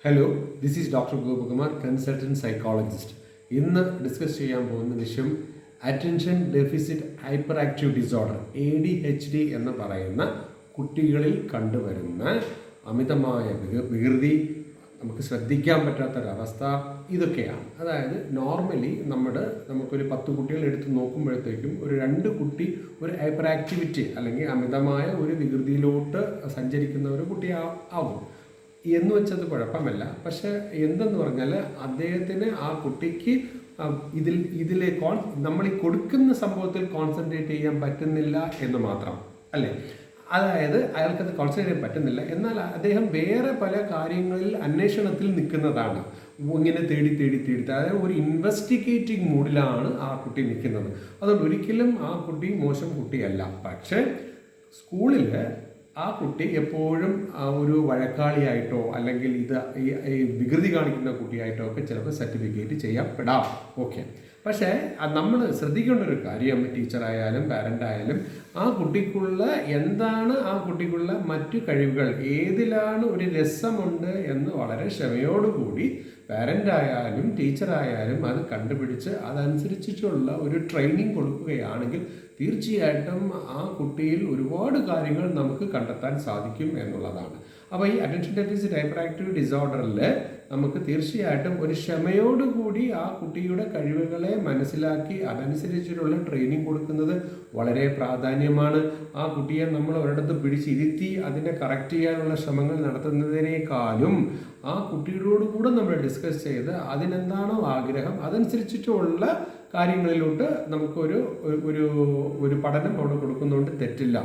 Hello, this is doctor Gopakumar, consultant psychologist. ഇന്ന് discuss ചെയ്യാൻ പോകുന്ന വിഷയം attention deficit hyper active disorder ADHD എന്ന് പറയുന്ന കുട്ടികളിൽ കണ്ടുവരുന്ന അമിതമായ വികൃതി, നമുക്ക് ശ്രദ്ധിക്കാൻ പറ്റാത്തൊരവസ്ഥ, ഇതൊക്കെയാണ്. അതായത് നോർമലി നമുക്കൊരു 10 കുട്ടികൾ എടുത്ത് നോക്കുമ്പോഴത്തേക്കും ഒരു 2 കുട്ടി ഒരു ഹൈപ്പർ ആക്ടിവിറ്റി അല്ലെങ്കിൽ അമിതമായ ഒരു വികൃതിയിലോട്ട് സഞ്ചരിക്കുന്ന ഒരു കുട്ടി ആവും എന്ന് വെച്ചത് കുഴപ്പമല്ല. പക്ഷെ എന്തെന്ന് പറഞ്ഞാൽ അദ്ദേഹത്തിന് ആ കുട്ടിക്ക് നമ്മൾ ഈ കൊടുക്കുന്ന സംഭവത്തിൽ കോൺസെൻട്രേറ്റ് ചെയ്യാൻ പറ്റുന്നില്ല എന്ന് മാത്രം അല്ലേ. അതായത് അയാൾക്കത് കോൺസെൻട്രേറ്റ് ചെയ്യാൻ പറ്റുന്നില്ല, എന്നാൽ അദ്ദേഹം വേറെ പല കാര്യങ്ങളിൽ അന്വേഷണത്തിൽ നിൽക്കുന്നതാണ്. ഇങ്ങനെ തേടി അതായത് ഒരു ഇൻവെസ്റ്റിഗേറ്റിംഗ് മൂഡിലാണ് ആ കുട്ടി നിൽക്കുന്നത്. അതുകൊണ്ട് ഒരിക്കലും ആ കുട്ടി മോശം കുട്ടിയല്ല. പക്ഷേ സ്കൂളിൽ ആ കുട്ടി എപ്പോഴും ഒരു വഴക്കാളിയായിട്ടോ അല്ലെങ്കിൽ ഈ വികൃതി കാണിക്കുന്ന കുട്ടിയായിട്ടോ ഒക്കെ ചിലപ്പോൾ സർട്ടിഫിക്കറ്റ് ചെയ്യപ്പെടാം. ഓക്കെ, പക്ഷേ നമ്മൾ ശ്രദ്ധിക്കേണ്ട ഒരു കാര്യം, ടീച്ചറായാലും പാരൻ്റായാലും ആ കുട്ടിക്കുള്ള ആ കുട്ടിക്കുള്ള മറ്റു കഴിവുകൾ, ഏതിലാണ് ഒരു രസമുണ്ട് എന്ന് വളരെ ക്ഷമയോടുകൂടി പാരൻ്റായാലും ടീച്ചറായാലും അത് കണ്ടുപിടിച്ച് അതനുസരിച്ചിട്ടുള്ള ഒരു ട്രെയിനിങ് കൊടുക്കുകയാണെങ്കിൽ തീർച്ചയായിട്ടും ആ കുട്ടിയിൽ ഒരുപാട് കാര്യങ്ങൾ നമുക്ക് കണ്ടെത്താൻ സാധിക്കും എന്നുള്ളതാണ്. അപ്പോൾ ഈ അറ്റൻഷൻ ഡെഫിസിറ്റ് ഹൈപ്പർ ആക്റ്റീവ് ഡിസോർഡറിൽ നമുക്ക് തീർച്ചയായിട്ടും ഒരു ക്ഷമയോടുകൂടി ആ കുട്ടിയുടെ കഴിവുകളെ മനസ്സിലാക്കി അതനുസരിച്ചിട്ടുള്ള ട്രെയിനിങ് കൊടുക്കുന്നത് വളരെ പ്രാധാന്യമാണ്. ആ കുട്ടിയെ നമ്മൾ ഒരിടത്ത് പിടിച്ചിരുത്തി അതിനെ കറക്റ്റ് ചെയ്യാനുള്ള ശ്രമങ്ങൾ നടത്തുന്നതിനേക്കാളും ആ കുട്ടിയോട് കൂടെ നമ്മൾ ഡിസ്കസ് ചെയ്ത് അതിനെന്താണോ ആഗ്രഹം അതനുസരിച്ചിട്ടുള്ള കാര്യങ്ങളിലോട്ട് നമുക്കൊരു ഒരു പഠനം അവിടെ കൊടുക്കുന്നതുകൊണ്ട് തെറ്റില്ല.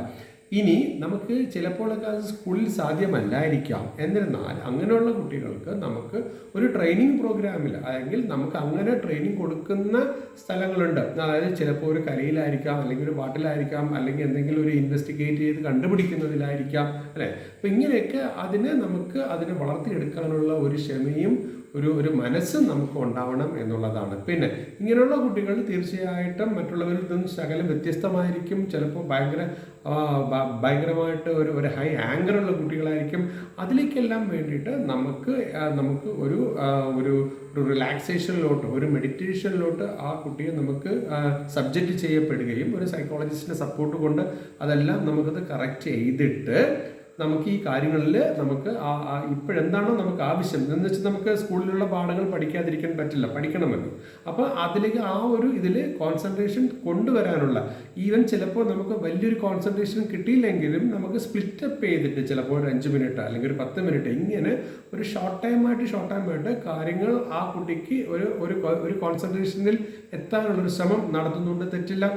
ഇനി നമുക്ക് ചിലപ്പോഴൊക്കെ അത് സ്കൂളിൽ സാധ്യമല്ലായിരിക്കാം. എന്നിരുന്നാൽ അങ്ങനെയുള്ള കുട്ടികൾക്ക് നമുക്ക് ഒരു ട്രെയിനിങ് പ്രോഗ്രാമിൽ, അല്ലെങ്കിൽ നമുക്ക് അങ്ങനെ ട്രെയിനിങ് കൊടുക്കുന്ന സ്ഥലങ്ങളുണ്ട്. അതായത് ചിലപ്പോൾ ഒരു കലയിലായിരിക്കാം, അല്ലെങ്കിൽ ഒരു പാട്ടിലായിരിക്കാം, അല്ലെങ്കിൽ എന്തെങ്കിലും ഒരു ഇൻവെസ്റ്റിഗേറ്റ് ചെയ്ത് കണ്ടുപിടിക്കുന്നതിലായിരിക്കാം അല്ലേ. അപ്പം ഇങ്ങനെയൊക്കെ അതിനെ വളർത്തിയെടുക്കാനുള്ള ഒരു ക്ഷമയും ഒരു മനസ്സും നമുക്ക് ഉണ്ടാവണം എന്നുള്ളതാണ്. പിന്നെ ഇങ്ങനെയുള്ള കുട്ടികൾ തീർച്ചയായിട്ടും മറ്റുള്ളവരിൽ നിന്നും ശകലം വ്യത്യസ്തമായിരിക്കും. ചിലപ്പോൾ ഭയങ്കരമായിട്ട് ഒരു ഹൈ ആങ്കറുള്ള കുട്ടികളായിരിക്കും. അതിലേക്കെല്ലാം വേണ്ടിയിട്ട് നമുക്ക് ഒരു റിലാക്സേഷനിലോട്ട്, ഒരു മെഡിറ്റേഷനിലോട്ട് ആ കുട്ടിയെ നമുക്ക് സബ്ജക്റ്റ് ചെയ്യപ്പെടുകയും ഒരു സൈക്കോളജിസ്റ്റിൻ്റെ സപ്പോർട്ട് കൊണ്ട് അതെല്ലാം നമുക്കത് കറക്റ്റ് ചെയ്തിട്ട് നമുക്ക് ഈ കാര്യങ്ങളിൽ നമുക്ക് ഇപ്പോഴെന്താണോ നമുക്ക് ആവശ്യം എന്ന് വെച്ചാൽ നമുക്ക് സ്കൂളിലുള്ള പാഠങ്ങൾ പഠിക്കാതിരിക്കാൻ പറ്റില്ല, പഠിക്കണമല്ലോ. അപ്പോൾ അതിലേക്ക് ഇതിൽ കോൺസെൻട്രേഷൻ കൊണ്ടുവരാനുള്ള, ഈവൻ ചിലപ്പോൾ നമുക്ക് വലിയൊരു കോൺസെൻട്രേഷൻ കിട്ടിയില്ലെങ്കിലും നമുക്ക് സ്പ്ലിറ്റപ്പ് ചെയ്തിട്ട് ചിലപ്പോൾ ഒരു 5 മിനിറ്റ് അല്ലെങ്കിൽ ഒരു 10 മിനിറ്റ് ഇങ്ങനെ ഒരു ഷോർട്ട് ടൈമായിട്ട് കാര്യങ്ങൾ ആ കുട്ടിക്ക് ഒരു കോൺസെൻട്രേഷനിൽ എത്താനുള്ളൊരു ശ്രമം നടത്തുന്നുണ്ട്, തെറ്റില്ല.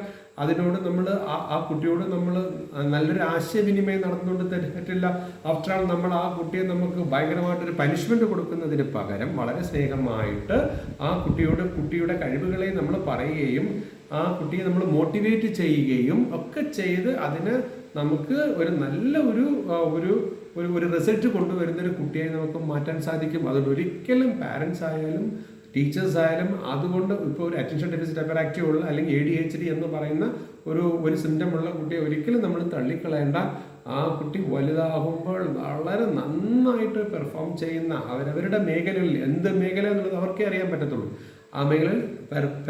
അതിനോട് നമ്മൾ ആ കുട്ടിയോട് നമ്മൾ നല്ലൊരു ആശയവിനിമയം നടത്തുന്നുകൊണ്ട് തെറ്റില്ല. ആഫ്റ്റർ ആൾ നമ്മൾ ആ കുട്ടിയെ നമുക്ക് ഭയങ്കരമായിട്ടൊരു പനിഷ്മെൻറ്റ് കൊടുക്കുന്നതിന് പകരം വളരെ സ്നേഹമായിട്ട് ആ കുട്ടിയുടെ കഴിവുകളെ നമ്മൾ പറയുകയും ആ കുട്ടിയെ നമ്മൾ മോട്ടിവേറ്റ് ചെയ്യുകയും ഒക്കെ ചെയ്ത് അതിന് നമുക്ക് ഒരു നല്ല ഒരു റിസൾട്ട് കൊണ്ടുവരുന്നൊരു കുട്ടിയെ നമുക്ക് മാറ്റാൻ സാധിക്കും. അതുകൊണ്ട് ഒരിക്കലും പാരൻസ് ആയാലും ടീച്ചേഴ്സ് ആയാലും അതുകൊണ്ട് ഇപ്പോൾ ഒരു അറ്റൻഷൻ ഡെഫിസിറ്റ് ഹൈപ്പർ ആക്റ്റീവ് ഉള്ള അല്ലെങ്കിൽ ADHD എന്ന് പറയുന്ന ഒരു സിംറ്റം ഉള്ള കുട്ടിയെ ഒരിക്കലും നമ്മൾ തള്ളിക്കളയേണ്ട. ആ കുട്ടി വലുതാകുമ്പോൾ വളരെ നന്നായിട്ട് പെർഫോം ചെയ്യുന്ന അവരവരുടെ മേഖലകളിൽ, എന്ത് മേഖല എന്നുള്ളത് അവർക്കേ അറിയാൻ പറ്റത്തുള്ളൂ, ആ മേഖലയിൽ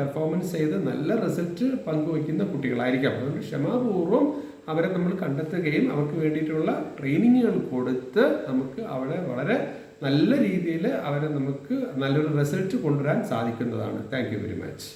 പെർഫോമൻസ് ചെയ്ത് നല്ല റിസൾട്ട് പങ്കുവയ്ക്കുന്ന കുട്ടികളായിരിക്കാം. അതുകൊണ്ട് ക്ഷമാപൂർവ്വം അവരെ നമ്മൾ കണ്ടെത്തുകയും അവർക്ക് വേണ്ടിയിട്ടുള്ള ട്രെയിനിങ്ങുകൾ കൊടുത്ത് നമുക്ക് അവിടെ വളരെ നല്ല രീതിയിൽ അവരെ നമുക്ക് നല്ലൊരു റിസൾട്ട് കൊണ്ടുവരാൻ സാധിക്കുന്നതാണ്. Thank you very much.